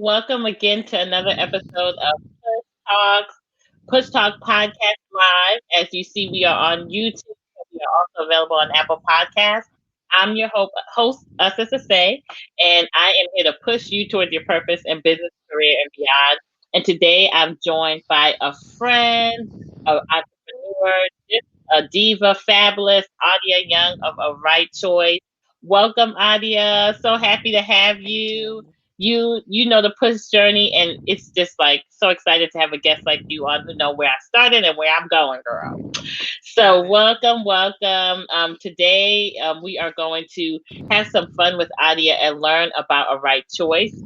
Welcome again to another episode of Talks, Push Talk Podcast Live. As you see, we are on YouTube. We are also available on Apple Podcasts. I'm your host, Sister Say, and I am here to push you towards your purpose in business, career, and beyond. And today I'm joined by a friend, an entrepreneur, just a diva, fabulous, Audia Young of A Right Choice. Welcome, Audia. So happy to have Thank you. you. You know the push journey, and it's just like so excited to have a guest like you on who know where I started and where I'm going, girl. So Love it. welcome. Today we are going to have some fun with Adia and learn about a right choice.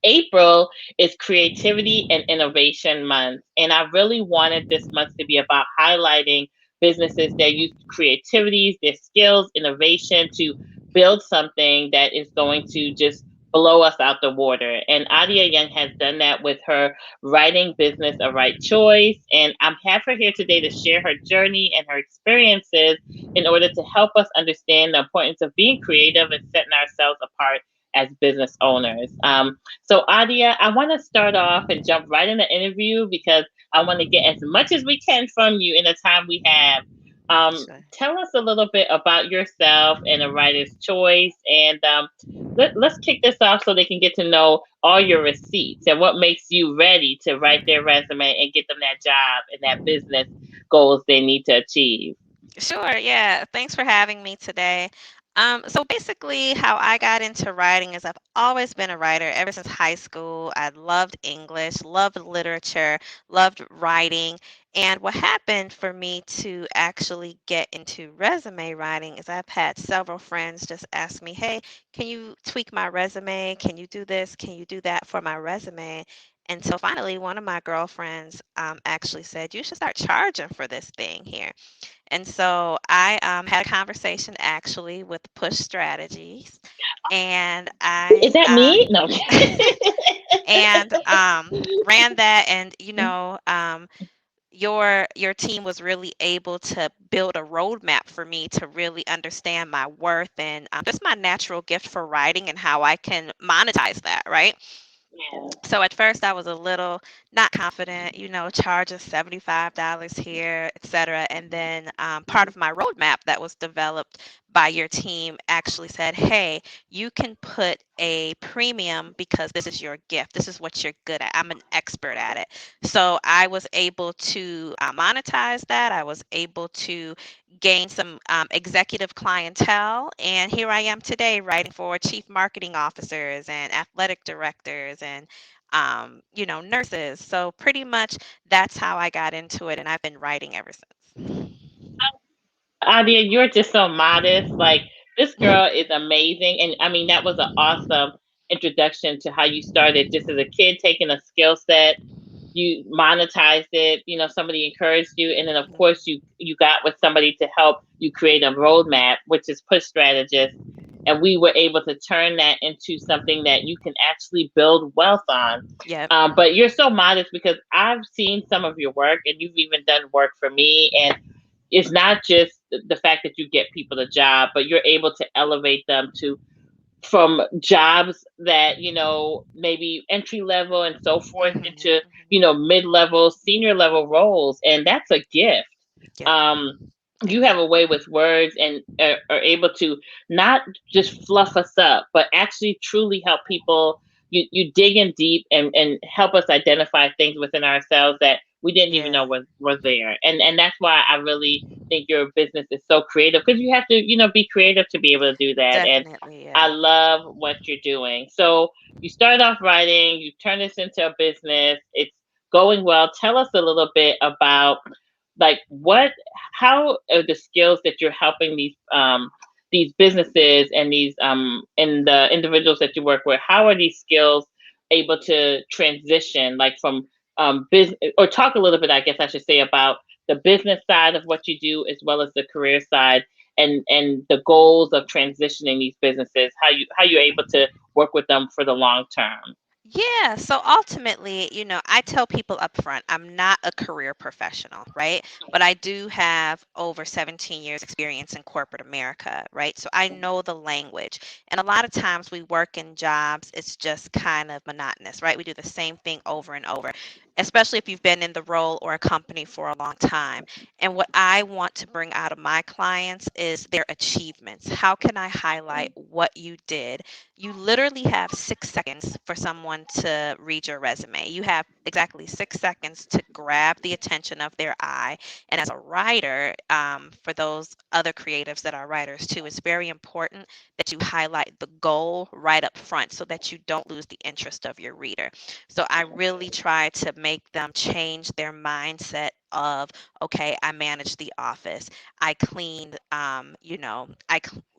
April is Creativity and Innovation Month, and I really wanted this month to be about highlighting businesses that use creativity, their skills, innovation to build something that is going to just blow us out the water. And Adia Young has done that with her writing business, A Right Choice. And I'm have her here today to share her journey and her experiences in order to help us understand the importance of being creative and setting ourselves apart as business owners. So, Adia, I want to start off and jump right in the interview because I want to get as much as we can from you in the time we have. Sure. Tell us a little bit about yourself and a writer's choice, and let's kick this off so they can get to know all your receipts and what makes you ready to write their resume and get them that job and that business goals they need to achieve. Sure. Yeah. Thanks for having me today. So basically, how I got into writing is I've always been a writer ever since high school. I loved English, loved literature, loved writing. And what happened for me to actually get into resume writing is I've had several friends just ask me, hey, can you tweak my resume? Can you do this? Can you do that for my resume? And so finally, one of my girlfriends actually said, you should start charging for this thing here. And so I had a conversation actually with Push Strategies, and Is I that me? No. and ran that, and your team was really able to build a roadmap for me to really understand my worth and just my natural gift for writing and how I can monetize that, right? Yeah. So at first I was a little not confident, charging $75 here, etc. And then part of my roadmap that was developed by your team actually said, hey, you can put a premium because this is your gift. This is what you're good at. I'm an expert at it. So I was able to monetize that. I was able to gain some executive clientele. And here I am today writing for chief marketing officers and athletic directors and nurses. So pretty much that's how I got into it, and I've been writing ever since. Adia, you're just so modest. Like this girl is amazing, and I mean that was an awesome introduction to how you started. Just as a kid, taking a skill set, you monetized it. You know, somebody encouraged you, and then of course you got with somebody to help you create a roadmap, which is Push Strategist, and we were able to turn that into something that you can actually build wealth on. Yep. But you're so modest because I've seen some of your work, and you've even done work for me, and it's not just the fact that you get people a job, but you're able to elevate them to from jobs that maybe entry level and so forth Hmm. into Hmm. mid level, senior level roles, and that's a gift. Yep. Um, you have Amen. a way with words and are able to not just fluff us up, but actually truly help people. You dig in deep and help us identify things within ourselves that we didn't even know Yeah. was there. And that's why I really think your business is so creative because you have to, be creative to be able to do that. And Definitely. I Yeah. love what you're doing. So you started off writing, you turned this into a business. It's going well. Tell us a little bit about like what how are the skills that you're helping these businesses and these and the individuals that you work with, how are these skills able to transition like from business, or talk a little bit, I guess I should say, about the business side of what you do as well as the career side, and the goals of transitioning these businesses, how you're able to work with them for the long term. Yeah, so ultimately, I tell people up front, I'm not a career professional, right? But I do have over 17 years experience in corporate America, right? So I know the language. And a lot of times we work in jobs, it's just kind of monotonous, right? We do the same thing over and over, especially if you've been in the role or a company for a long time. And what I want to bring out of my clients is their achievements. How can I highlight what you did? You literally have 6 seconds for someone to read your resume. You have exactly 6 seconds to grab the attention of their eye. And as a writer, for those other creatives that are writers too, it's very important that you highlight the goal right up front so that you don't lose the interest of your reader. So I really try to make them change their mindset of, okay, I managed the office. I cleaned,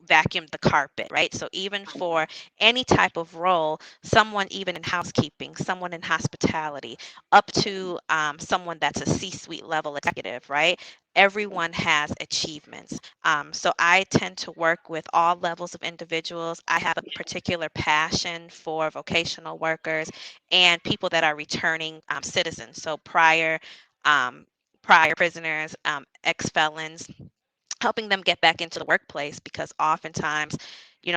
vacuumed the carpet, right? So even for any type of role, someone even in housekeeping, someone in hospitality, up to someone that's a C suite level executive, right? Everyone has achievements. So I tend to work with all levels of individuals. I have a particular passion for vocational workers and people that are returning citizens. So um, prior prisoners, ex felons, helping them get back into the workplace because oftentimes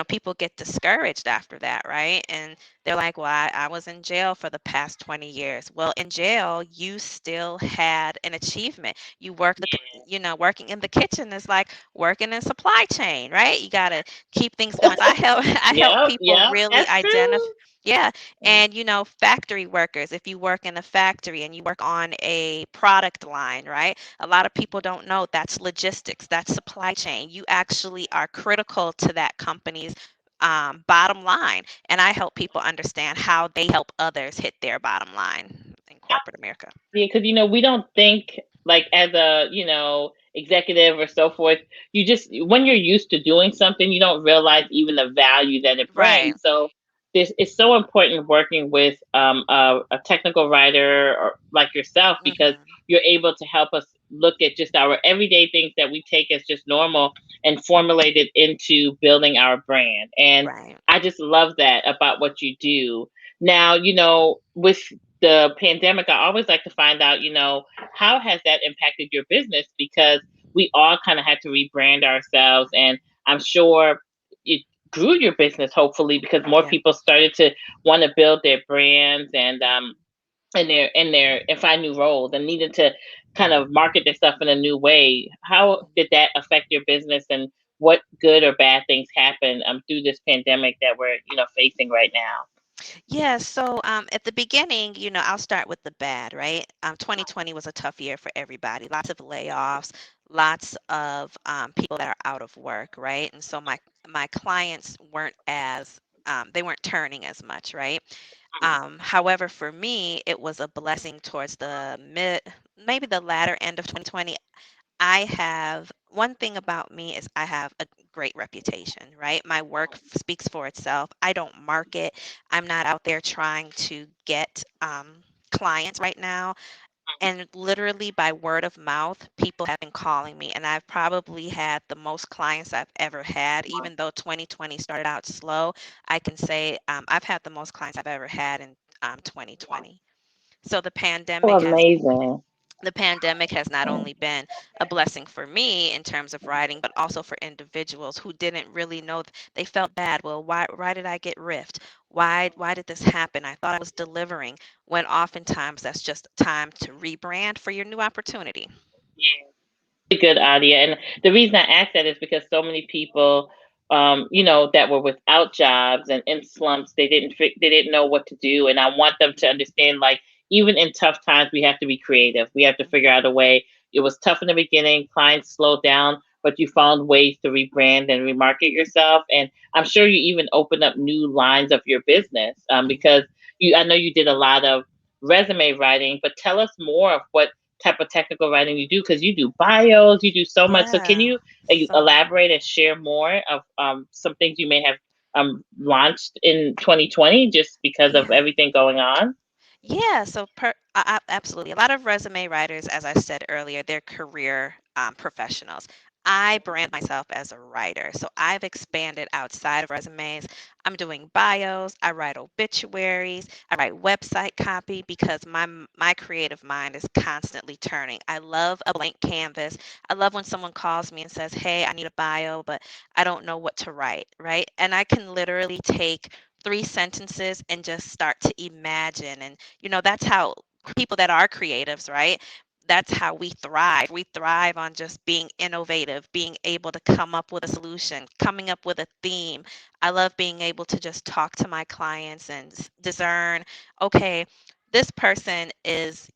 people get discouraged after that, right? And they're like, well, I was in jail for the past 20 years. Well, in jail you still had an achievement. You work the working in the kitchen is like working in supply chain, right? You got to keep things going. So I help I help Yep, people yep, really that's identify. true. Yeah, and factory workers, if you work in a factory and you work on a product line, right? A lot of people don't know that's logistics, that's supply chain. You actually are critical to that company's bottom line. And I help people understand how they help others hit their bottom line in corporate America. Yeah, because we don't think like as a executive or so forth. You just when you're used to doing something, you don't realize even the value that it Right. brings. So this it's so important working with a technical writer or like yourself because Hmm. you're able to help us look at just our everyday things that we take as just normal and formulate it into building our brand. And Right. I just love that about what you do. Now, with the pandemic, I always like to find out, how has that impacted your business? Because we all kind of had to rebrand ourselves, and I'm sure it grew your business hopefully because more Yeah. people started to want to build their brands and find new roles and needed to kind of market their stuff in a new way. How did that affect your business, and what good or bad things happened through this pandemic that we're facing right now? Yeah, so at the beginning, I'll start with the bad, right? 2020 was a tough year for everybody. Lots of layoffs, lots of people that are out of work, right? And so my clients weren't as they weren't turning as much, right? However, for me, it was a blessing towards maybe the latter end of 2020. I have one thing about me is I have a great reputation, right? My work speaks for itself. I don't market. I'm not out there trying to get clients right now. And literally by word of mouth, people have been calling me, and I've probably had the most clients I've ever had. Even though 2020 started out slow, I can say I've had the most clients I've ever had in 2020. So Oh, amazing. the pandemic has not only been a blessing for me in terms of writing, but also for individuals who didn't really know. They felt bad. Well, why did I get riffed? Why did this happen? I thought I was delivering. When oftentimes that's just time to rebrand for your new opportunity. Good idea. And the reason I ask that is because so many people, that were without jobs and in slumps, they didn't know what to do. And I want them to understand, like, even in tough times, we have to be creative. We have to figure out a way. It was tough in the beginning. Clients slowed down, but you found ways to rebrand and remarket yourself. And I'm sure you even opened up new lines of your business because I know you did a lot of resume writing. But tell us more of what type of technical writing you do because you do bios, you do so much. So can Yeah, you so much. elaborate and share more of some things you may have launched in 2020 just because of Yeah. everything going on? Yeah, so absolutely. A lot of resume writers, as I said earlier, they're career professionals. I brand myself as a writer. So I've expanded outside of resumes. I'm doing bios, I write obituaries, I write website copy because my creative mind is constantly turning. I love a blank canvas. I love when someone calls me and says, "Hey, I need a bio, but I don't know what to write," right? And I can literally take 3 sentences and just start to imagine. And that's how people that are creatives, right? That's how we thrive. We thrive on just being innovative, being able to come up with a solution, coming up with a theme. I love being able to just talk to my clients and discern, okay, this person is,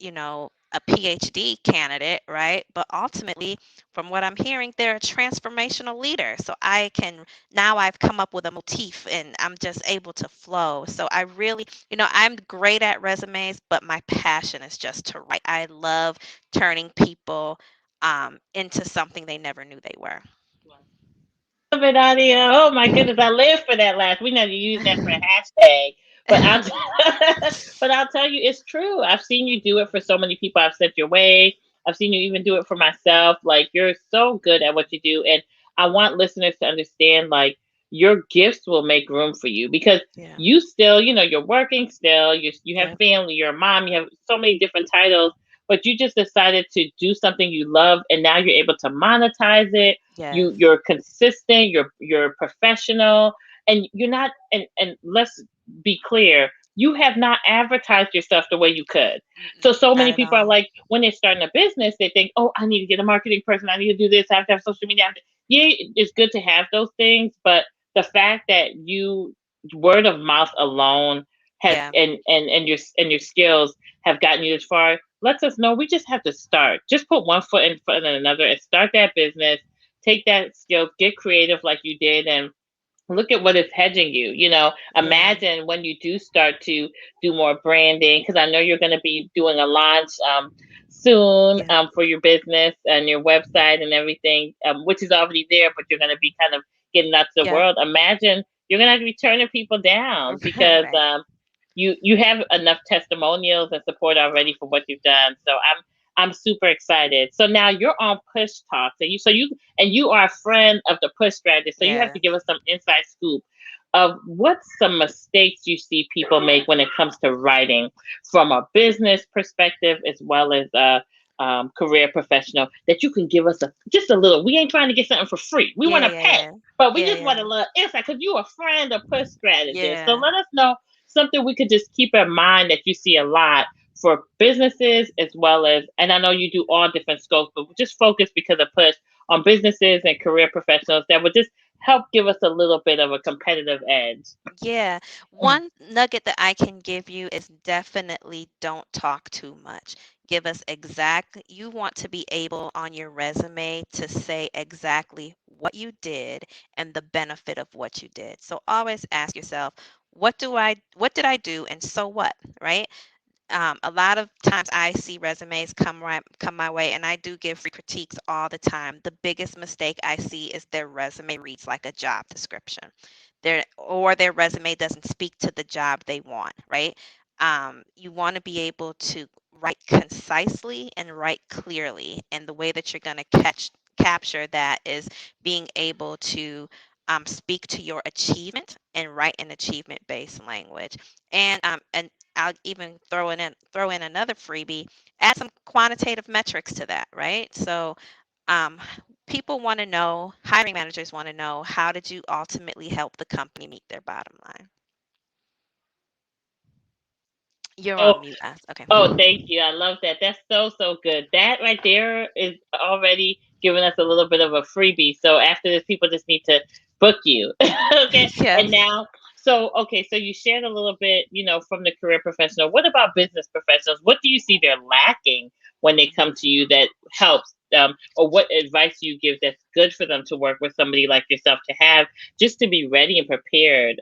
a PhD candidate, right? But ultimately, from what I'm hearing, they're a transformational leader. So now I've come up with a motif and I'm just able to flow. So I really, I'm great at resumes, but my passion is just to write. I love turning people into something they never knew they were. Love it, Audia. Oh my goodness, I live for that last. We need to use that for a hashtag. But but I'll tell you, it's true. I've seen you do it for so many people I've sent your way. I've seen you even do it for myself. Like you're so good at what you do, and I want listeners to understand, like your gifts will make room for you because Yeah. you still, you're working still. You have Yep. family. You're a mom. You have so many different titles, but you just decided to do something you love, and now you're able to monetize it. Yes. You're consistent, you're professional, and you're not, and let's be clear, you have not advertised yourself the way you could. Mm-mm, So not many at people are all. like, when they're starting a business, they think, oh, I need to get a marketing person, I need to do this, I have to have social media. Yeah, it's good to have those things, but the fact that you, word of mouth alone, has, Yeah. and your skills have gotten you this far, lets us know we just have to start. Just put one foot in front of another and start that business. Take that skill, get creative like you did, and look at what is hedging you. Yeah. Imagine when you do start to do more branding, because I know you're going to be doing a launch soon, Yeah. for your business and your website and everything, which is already there, but you're going to be kind of getting out to the Yep. world. Imagine you're going to have to be turning people down because Right. you have enough testimonials and support already for what you've done. So I'm super excited. So now you're on Push Talk. So you are a friend of the Push strategist. So you have Yeah. to give us some inside scoop of what's some mistakes you see people make when it comes to writing from a business perspective as well as a career professional, that you can give us just a little. We ain't trying to get something for free. We want Yeah. to Yeah. pay, Yeah. but we Yeah. just want Yeah. a little insight because you're a friend of Push strategist. So Yeah. let us know something we could just keep in mind that you see a lot for businesses as well as, and I know you do all different scopes, but just focus because of Push on businesses and career professionals that would just help give us a little bit of a competitive edge. Yeah. One nugget that I can give you is definitely don't talk too much. Give us you want to be able on your resume to say exactly what you did and the benefit of what you did. So always ask yourself, what did I do and so what, right? A lot of times I see resumes come my way, and I do give free critiques all the time. The biggest mistake I see is their resume reads like a job description. Their resume doesn't speak to the job they want, right? You want to be able to write concisely and write clearly, and the way that you're going to capture that is being able to speak to your achievement and write an achievement based language. And I'll even throw in another freebie. Add some quantitative metrics to that, right? So um, people want to know, hiring managers want to know, how did you ultimately help the company meet their bottom line? You're Oh, on mute, us. Okay. oh, thank you. I love that. That's so, so good. That right there is already giving us a little bit of a freebie. So after this, people just need to book you. Okay. And Yes. now, so you shared a little bit, from the career professional. What about business professionals? What do you see they're lacking when they come to Mhm. you that helps? Or what advice you give that's good for them to work with somebody like yourself to have just to be ready and prepared?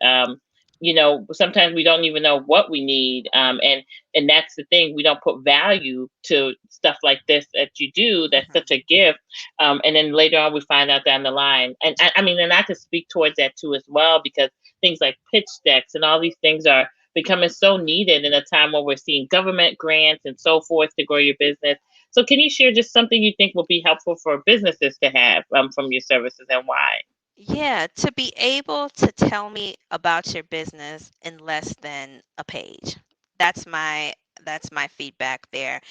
Sometimes we don't even know what we need. And that's the thing, we don't put value to stuff like this that you do, that's such Mhm. a gift. And then later on we find out down the line, and I mean, and I can speak towards that too as well, because things like pitch decks and all these things are becoming so needed in a time where we're seeing government grants and so forth to grow your business. So can you share just something you think will be helpful for businesses to have from your services and why? Yeah, to be able to tell me about your business in less than a page. That's my that's my feedback there.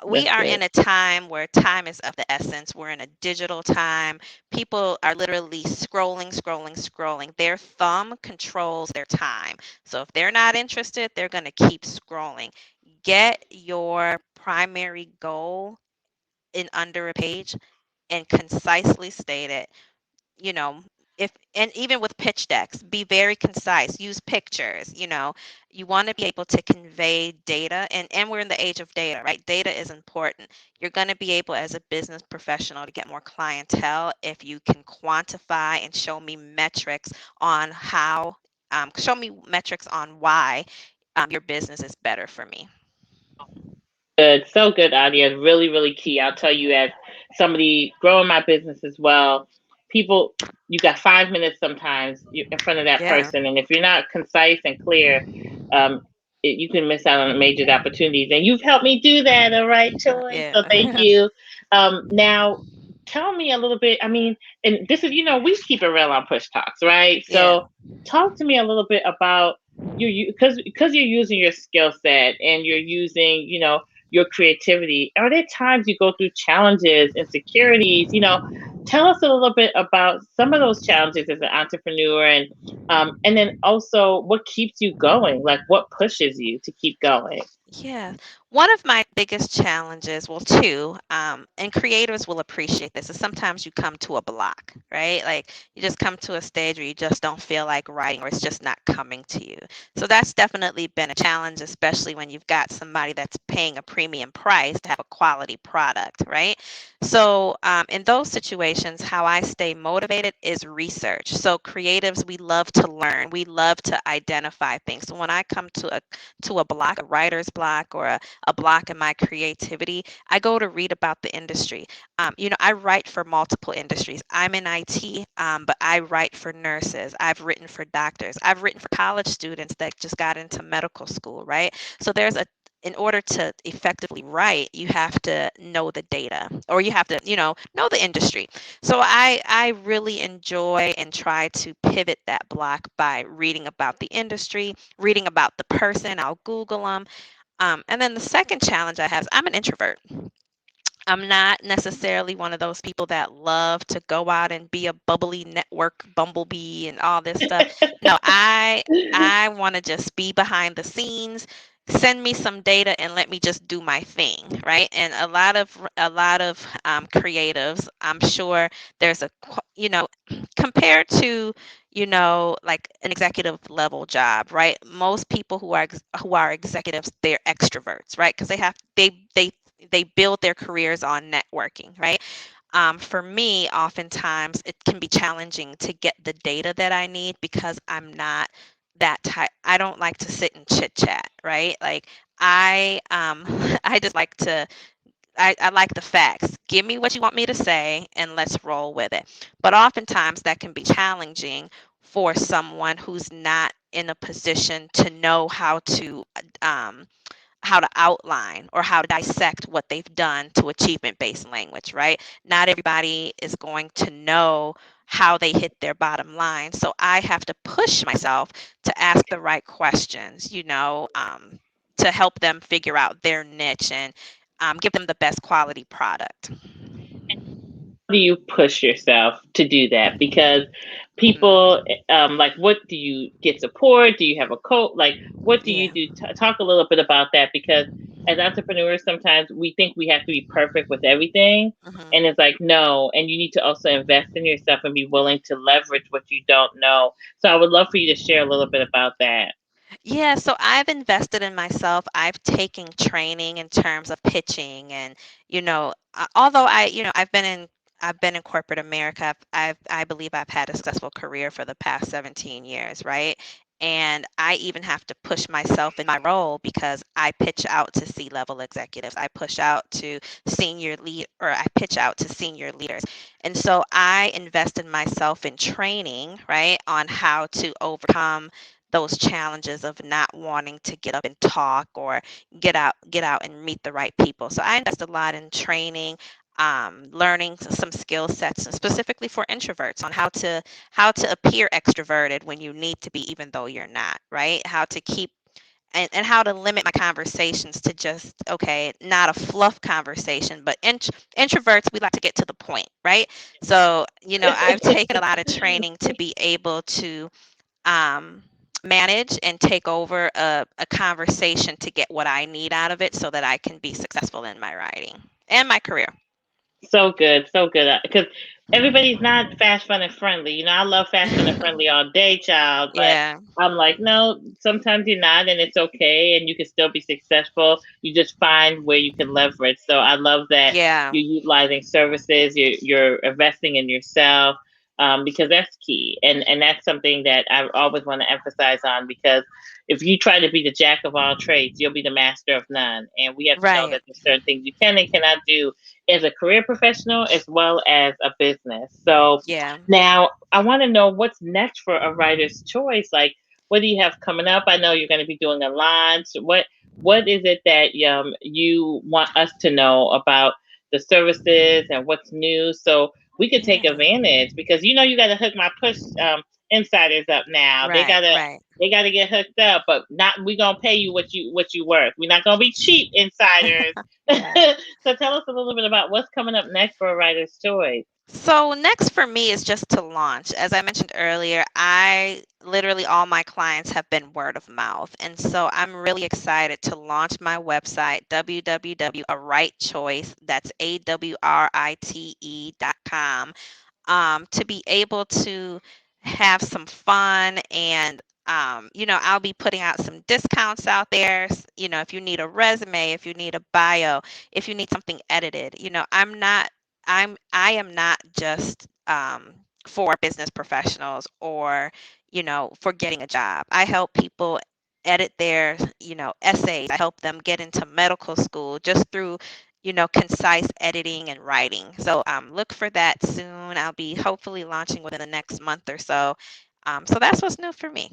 We That's are good. in a time where time is of the essence. We're in a digital time. People are literally scrolling, scrolling, scrolling. Their thumb controls their time. So if they're not interested, they're going to keep scrolling. Get your primary goal in under a page and concisely state it. you know if and even with pitch decks, be very concise, use pictures. You want to be able to convey data, and we're in the age of data, right? Data is important. You're going to be able, as a business professional, to get more clientele if you can quantify and show me metrics on why your business is better for me. Good, so good, Audia. Really, really key. I'll tell you, as somebody growing my business as well, people, you got 5 minutes sometimes in front of that Yeah, person, and if you're not concise and clear, um, you can miss out on major opportunities. And you've helped me do that, all right, choice. So thank yeah. you. Now, tell me a little bit. I mean, and this is, we keep it real on Push Talks, right? Yeah. So talk to me a little bit about you, because you're using your skill set and you're using, your creativity. Are there times you go through challenges, insecurities? Tell us a little bit about some of those challenges as an entrepreneur, and then also what keeps you going, like what pushes you to keep going. Yeah. One of my biggest challenges, well, two, and creators will appreciate this, is sometimes you come to a block, right? Like you just come to a stage where you just don't feel like writing, or it's just not coming to you. So that's definitely been a challenge, especially when you've got somebody that's paying a premium price to have a quality product, right? So in those situations, how I stay motivated is research. So creatives, we love to learn, we love to identify things. So when I come to a block, a writer's block, or a block in my creativity, I go to read about the industry. I write for multiple industries. I'm in IT, but I write for nurses. I've written for doctors. I've written for college students that just got into medical school, right? So in order to effectively write, you have to know the data, or you have to, know the industry. So I really enjoy and try to pivot that block by reading about the industry, reading about the person. I'll Google them. And then the second challenge I have is I'm an introvert. I'm not necessarily one of those people that love to go out and be a bubbly network bumblebee and all this stuff. No, I want to just be behind the scenes, send me some data and let me just do my thing, right? And a lot of creatives, I'm sure there's compared to like an executive level job, right? Most people who are executives, they're extroverts, right? Because they build their careers on networking, right? For me, oftentimes it can be challenging to get the data that I need because I'm not that type. I don't like to sit and chit chat, right? Like I just like to I like the facts. Give me what you want me to say and let's roll with it. But oftentimes that can be challenging for someone who's not in a position to know how to outline or how to dissect what they've done to achievement based language, right? Not everybody is going to know how they hit their bottom line. So I have to push myself to ask the right questions, to help them figure out their niche and give them the best quality product. Do you push yourself to do that? Because people, Mhm. like, what do you get support? Do you have a coach? Like, what do you Yeah. do? Talk a little bit about that, because as entrepreneurs, sometimes we think we have to be perfect with everything. And Mhm. it's like, no, and you need to also invest in yourself and be willing to leverage what you don't know. So I would love for you to share a little bit about that. Yeah, so I've invested in myself. I've taken training in terms of pitching, and although I've been in corporate America, I believe I've had a successful career for the past 17 years, right? And I even have to push myself in my role because I pitch out to C-level executives. I push out to I pitch out to senior leaders. And so I invest in myself in training, right, on how to overcome those challenges of not wanting to get up and talk or get out and meet the right people. So I invest a lot in training, learning some skill sets, and specifically for introverts on how to appear extroverted when you need to be, even though you're not, right? How to keep and how to limit my conversations to just okay, not a fluff conversation, but introverts, we like to get to the point, right? So I've taken a lot of training to be able to um, manage and take over a conversation to get what I need out of it so that I can be successful in my writing and my career. So good, so good. Because everybody's not fast, fun, and friendly. I love fast, fun, and friendly all day, child. But Yeah, I'm like, no, sometimes you're not, and it's okay, and you can still be successful. You just find where you can leverage. So I love that yeah, you're utilizing services. You're investing in yourself, because that's key, and that's something that I always want to emphasize on because. If you try to be the jack of all trades, you'll be the master of none. And we have to know right. that there's certain things you can and cannot do as a career professional as well as a business. So Yeah. now I want to know what's next for a writer's choice. Like, what do you have coming up? I know you're going to be doing a launch. What is it that you want us to know about the services and what's new so we could take Yeah. advantage? Because you got to hook my push insiders up now. They Right, gotta right. they gotta get hooked up, but not we gonna pay you what you worth. We're not gonna be cheap insiders. Yeah. So tell us a little bit about what's coming up next for a writer's choice. So next for me is just to launch. As I mentioned earlier, I literally all my clients have been word of mouth. And so I'm really excited to launch my website, www.awritechoice, that's AWRITE.com, to be able to have some fun and I'll be putting out some discounts out there. If you need a resume, if you need a bio, if you need something edited, I am not just for business professionals or for getting a job. I help people edit their essays. I help them get into medical school just through concise editing and writing. So look for that soon. I'll be hopefully launching within the next month or so. So that's what's new for me.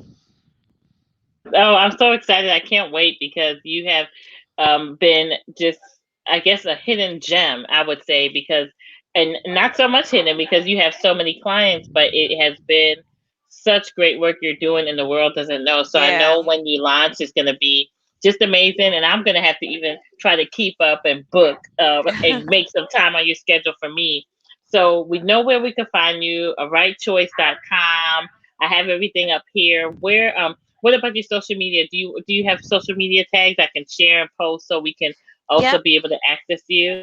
Oh, I'm so excited. I can't wait because you have been just, I guess, a hidden gem, I would say, because, and not so much hidden because you have so many clients, but it has been such great work you're doing and the world doesn't know. So I Yeah. know when you launch, it's going to be just amazing. And I'm going to have to even try to keep up and book and make some time on your schedule for me. So we know where we can find you, rightchoice.com. I have everything up here. What about your social media? Do you have social media tags I can share and post so we can also Yep. be able to access you?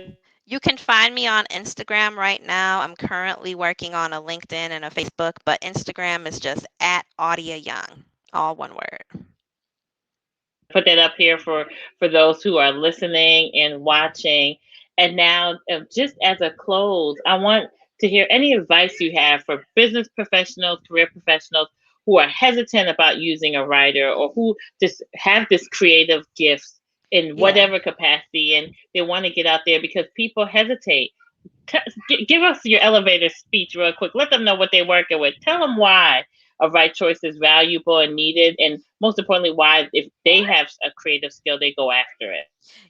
You can find me on Instagram right now. I'm currently working on a LinkedIn and a Facebook, but Instagram is just at Audia Young, all one word. Put that up here for those who are listening and watching. And now, just as a close, I want to hear any advice you have for business professionals, career professionals who are hesitant about using a writer or who just have this creative gifts in Yeah. whatever capacity and they want to get out there because people hesitate. Give us your elevator speech real quick. Let them know what they're working with. Tell them why a right choice is valuable and needed, and most importantly, why if they have a creative skill, they go after it.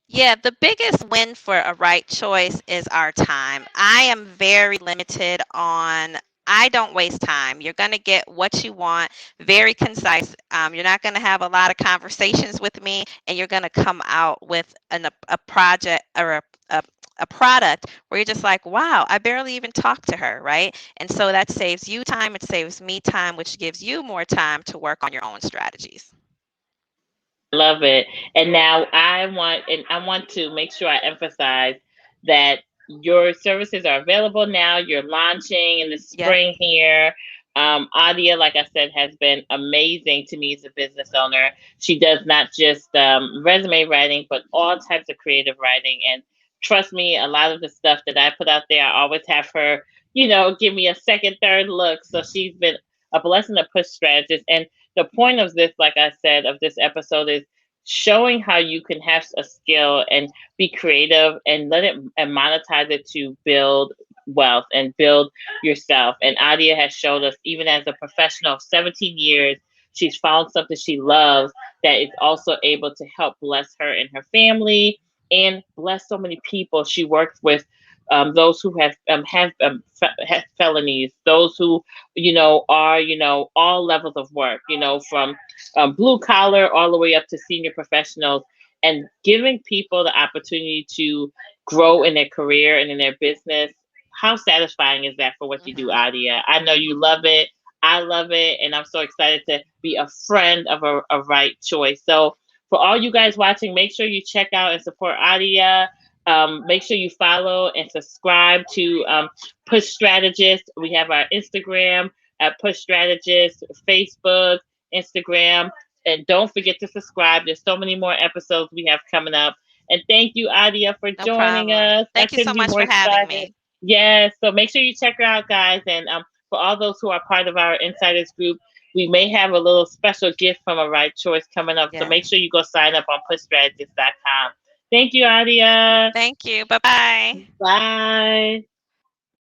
Yeah, the biggest win for a right choice is our time. I am very limited on, I don't waste time. You're going to get what you want, very concise. You're not going to have a lot of conversations with me, and you're going to come out with a project or a product where you're just like, wow, I barely even talked to her, right? And so that saves you time, it saves me time, which gives you more time to work on your own strategies. I love it. And now I want to make sure I emphasize that your services are available now. You're launching in the Yep. spring here. Adia, like I said, has been amazing to me as a business owner. She does not just resume writing, but all types of creative writing. And trust me, a lot of the stuff that I put out there, I always have her, give me a second, third look. So she's been a blessing to push strategist. And the point of this, like I said, of this episode is showing how you can have a skill and be creative and let it and monetize it to build wealth and build yourself. And Adia has showed us, even as a professional of 17 years, she's found something she loves that is also able to help bless her and her family and bless so many people. She works with those who have felonies, those who are all levels of work, from blue collar all the way up to senior professionals, and giving people the opportunity to grow in their career and in their business. How satisfying is that for what you do, Mhm. Adia? I know you love it. I love it, and I'm so excited to be a friend of a right choice. So, for all you guys watching, make sure you check out and support Adia. Make sure you follow and subscribe to Push Strategist. We have our Instagram at Push Strategist, Facebook, Instagram, and don't forget to subscribe. There's so many more episodes we have coming up. And thank you, Adia, for No joining problem. us. I Thank you so couldn't be much more for having excited. me. Yes, so make sure you check her out, guys. And for all those who are part of our insiders group, we may have a little special gift from a right choice coming up. So make Yes. sure you go sign up on pushstrategist.com. Thank you, Adia. Thank you. Bye-bye. Bye.